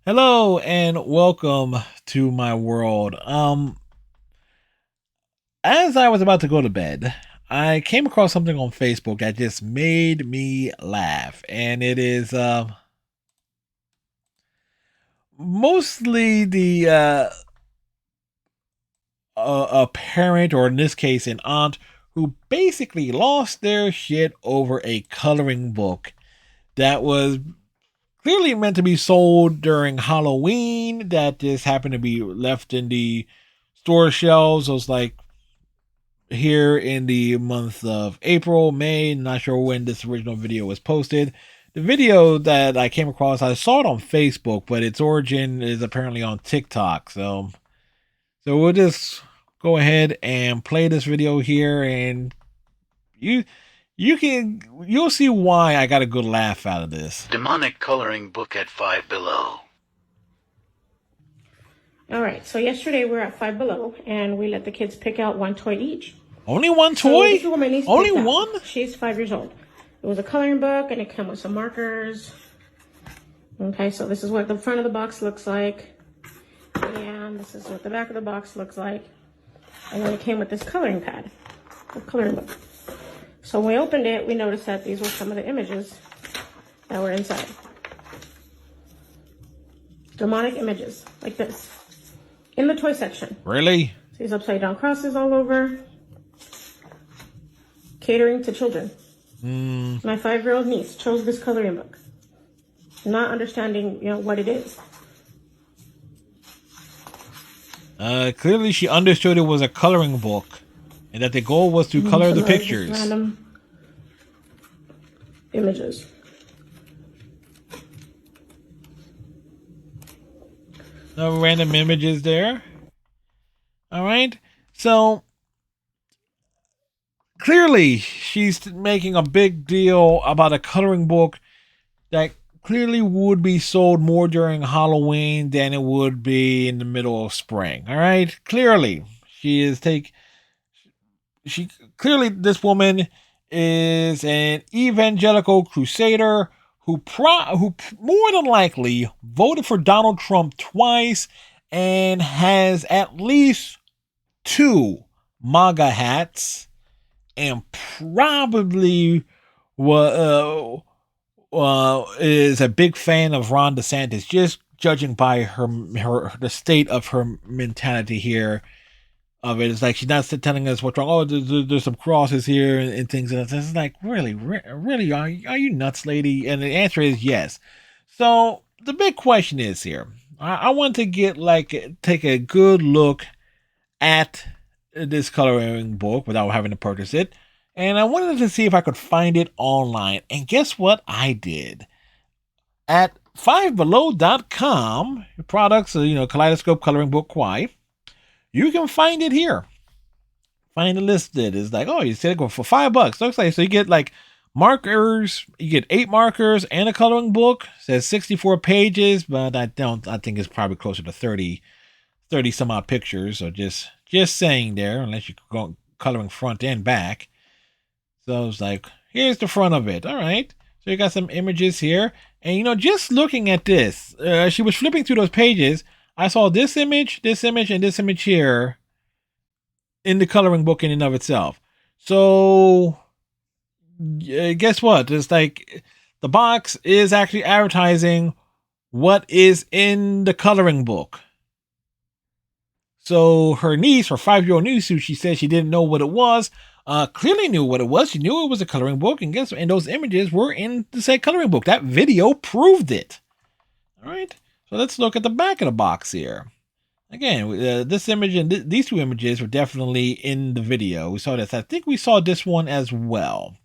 Hello and welcome to my world. As I was about to go to bed, I came across something on Facebook that just made me laugh, and it is mostly a parent, or in this case an aunt, who basically lost their shit over a coloring book that was clearly meant to be sold during Halloween, that just happened to be left in the store shelves. It was like here in the month of April, May. Not sure when this original video was posted. The video that I came across, I saw it on Facebook, but its origin is apparently on TikTok. So we'll just go ahead and play this video here, and you you'll see why I got a good laugh out of this. Demonic coloring book at Five Below. All right, so yesterday we were at Five Below, and we let the kids pick out one toy each. Only one toy? This is what my niece Only picked out. one? She's 5 years old. It was a coloring book, and it came with some markers. Okay, so this is what the front of the box looks like. And this is what the back of the box looks like. And then it came with this coloring pad, a coloring book. So when we opened it, we noticed that these were some of the images that were inside. Demonic images, like this. In the toy section. Really? These upside down crosses all over. Catering to children. My 5-year-old niece chose this coloring book, not understanding, what it is. Clearly she understood it was a coloring book, and that the goal was to color the pictures. Random images. No random images there. All right. So clearly she's making a big deal about a coloring book that clearly would be sold more during Halloween than it would be in the middle of spring. All right. Clearly clearly this woman is an evangelical crusader who more than likely voted for Donald Trump twice and has at least 2 MAGA hats, and probably is a big fan of Ron DeSantis, just judging by the state of her mentality here. Of it, it's like she's not telling us what's wrong. Oh, there's some crosses here and things, and it's like, really, are you nuts, lady? And the answer is yes. So the big question is here. I want to take a good look at this coloring book without having to purchase it, and I wanted to see if I could find it online. And guess what I did? At fivebelow.com, products, Kaleidoscope Coloring Book Kwai, you can find it here. Find it listed. It's like, oh, you said it go for $5. Looks like, so you get like markers. You get 8 markers and a coloring book. It says 64 pages, but I think it's probably closer to 30 some odd pictures. So just saying there, unless you go coloring front and back. So it's like, here's the front of it. All right. So you got some images here, and just looking at this, she was flipping through those pages. I saw this image, and this image here in the coloring book in and of itself. So, guess what? It's like the box is actually advertising what is in the coloring book. So her niece, her 5-year-old niece, who she said she didn't know what it was, clearly knew what it was. She knew it was a coloring book, and those images were in the said coloring book. That video proved it. All right. So let's look at the back of the box here. Again, this image and these 2 images were definitely in the video. We saw this. I think we saw this one as well.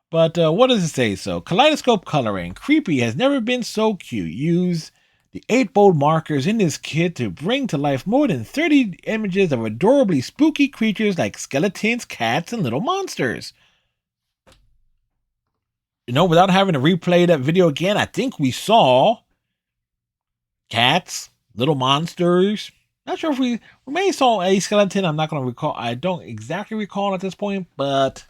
But what does it say? So, Kaleidoscope Coloring. Creepy has never been so cute. Use the 8 bold markers in this kit to bring to life more than 30 images of adorably spooky creatures like skeletons, cats, and little monsters. Without having to replay that video again, I think we saw cats, little monsters. Not sure if we may have saw a skeleton. I'm not going to recall. I don't exactly recall at this point, but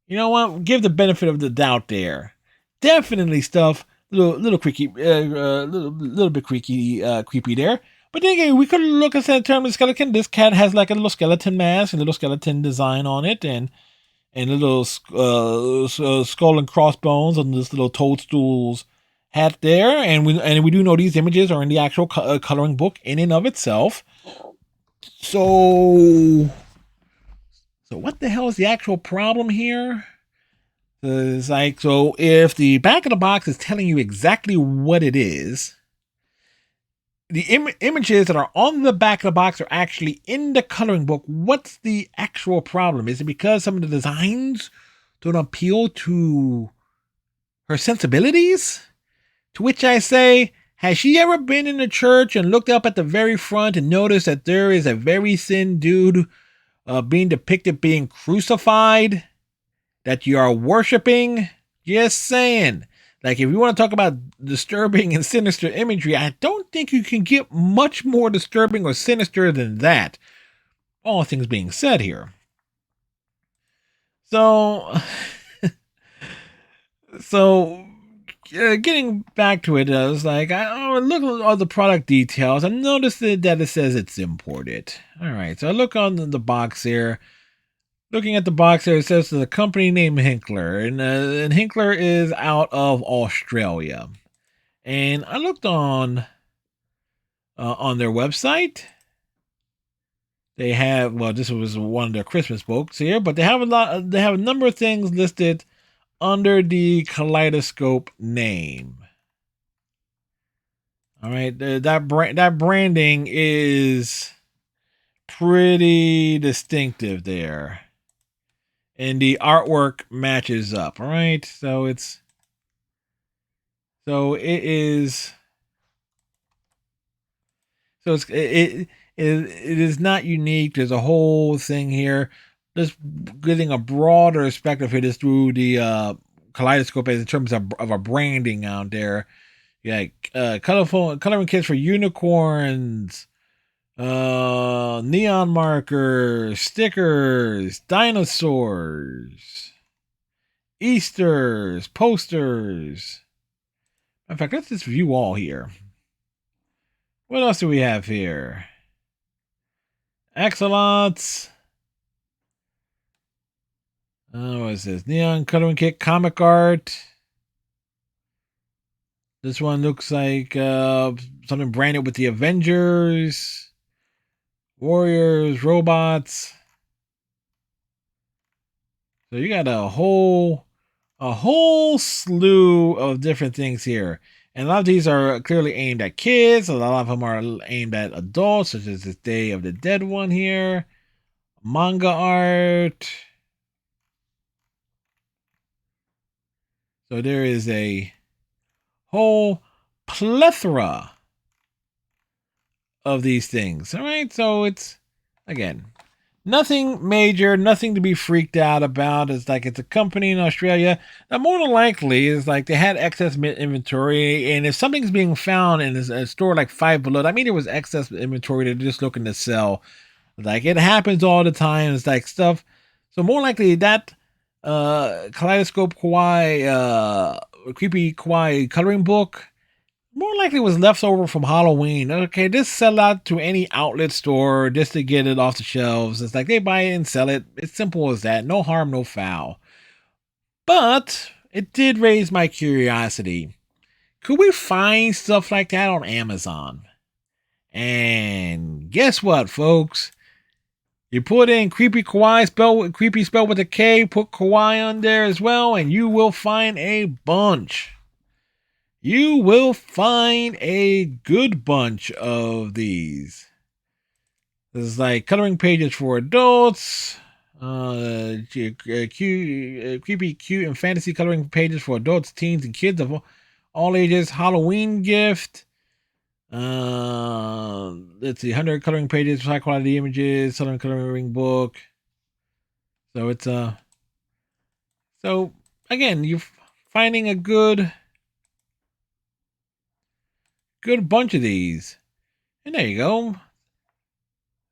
you know what? Give the benefit of the doubt there. Definitely stuff little creaky, little bit creepy there. But then again, we could look at that term of skeleton. This cat has like a little skeleton mask, and a little skeleton design on it, and a little skull and crossbones on this little toadstools hat there. And we do know these images are in the actual coloring book in and of itself. So what the hell is the actual problem here? It's like, so if the back of the box is telling you exactly what it is, the images that are on the back of the box are actually in the coloring book. What's the actual problem? Is it because some of the designs don't appeal to her sensibilities? To which I say, has she ever been in a church and looked up at the very front and noticed that there is a very thin dude being depicted being crucified that you are worshiping? Just saying. Like, if you want to talk about disturbing and sinister imagery, I don't think you can get much more disturbing or sinister than that. All things being said here. So, getting back to it, I was like, I look at all the product details. I noticed that it says it's imported. All right, so I look on the box here. Looking at the box there, it says the company name Hinkler, and Hinkler is out of Australia. And I looked on their website. They have, well, this was one of their Christmas books here, but they have a number of things listed under the Kaleidoscope name. All right, that branding is pretty distinctive there. And the artwork matches up, all right? So it is not unique. There's a whole thing here. Just getting a broader perspective here is through the Kaleidoscope in terms of a branding out there. Yeah, coloring kits for unicorns, neon markers, stickers, dinosaurs, Easters, posters. In fact, let's just view all here. What else do we have here? Axolots. What is this? Neon coloring kit, comic art. This one looks like something branded with the Avengers, Warriors, robots. So you got a whole slew of different things here. And a lot of these are clearly aimed at kids. A lot of them are aimed at adults, such as this Day of the Dead one here. Manga art. So there is a whole plethora of these things. All right. So it's, again, nothing major, nothing to be freaked out about. It's like it's a company in Australia. Now, more than likely, is like they had excess inventory, and if something's being found in a store like Five Below, I mean, there was excess inventory they're just looking to sell. Like, it happens all the time. It's like stuff. So more likely that Kaleidoscope Kawaii, Creepy Kawaii coloring book more likely was leftover from Halloween. Okay, just sell out to any outlet store just to get it off the shelves. It's like they buy it and sell it. It's simple as that. No harm, no foul. But it did raise my curiosity. Could we find stuff like that on Amazon? And guess what, folks? You put in creepy kawaii creepy spelled with a K, put kawaii on there as well, and you will find a bunch. You will find a good bunch of these. This is like coloring pages for adults, creepy, cute, and fantasy coloring pages for adults, teens, and kids of all ages. Halloween gift. Let's see, 100 coloring pages, high quality images, Southern coloring book. So it's so again, you're finding a good bunch of these, and there you go.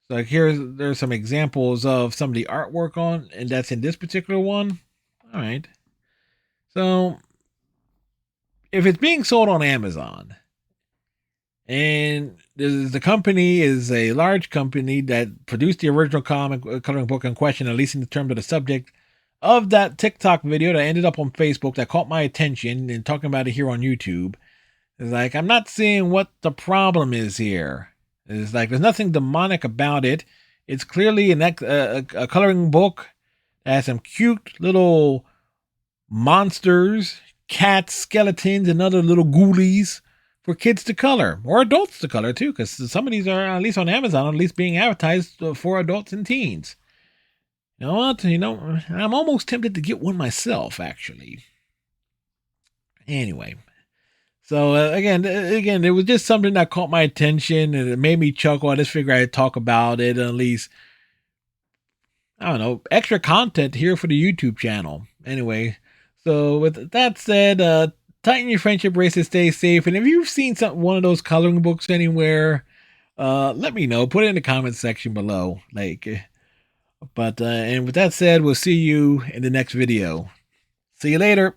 So like there's some examples of some of the artwork on, and that's in this particular one. All right, so if it's being sold on Amazon, and the company is a large company that produced the original comic coloring book in question, at least in terms of the subject of that TikTok video that ended up on Facebook that caught my attention and talking about it here on YouTube, it's like, I'm not seeing what the problem is here. It's like, there's nothing demonic about it. It's clearly a coloring book that has some cute little monsters, cats, skeletons, and other little ghoulies for kids to color, or adults to color too, because some of these are, at least on Amazon, at least being advertised for adults and teens. You know what? I'm almost tempted to get one myself, actually. Anyway, so again, it was just something that caught my attention and it made me chuckle. I just figured I'd talk about it, and at least, I don't know, extra content here for the YouTube channel. Anyway, so with that said, tighten your friendship bracelet, stay safe, and if you've seen one of those coloring books anywhere, let me know. Put it in the comment section below. And with that said, we'll see you in the next video. See you later.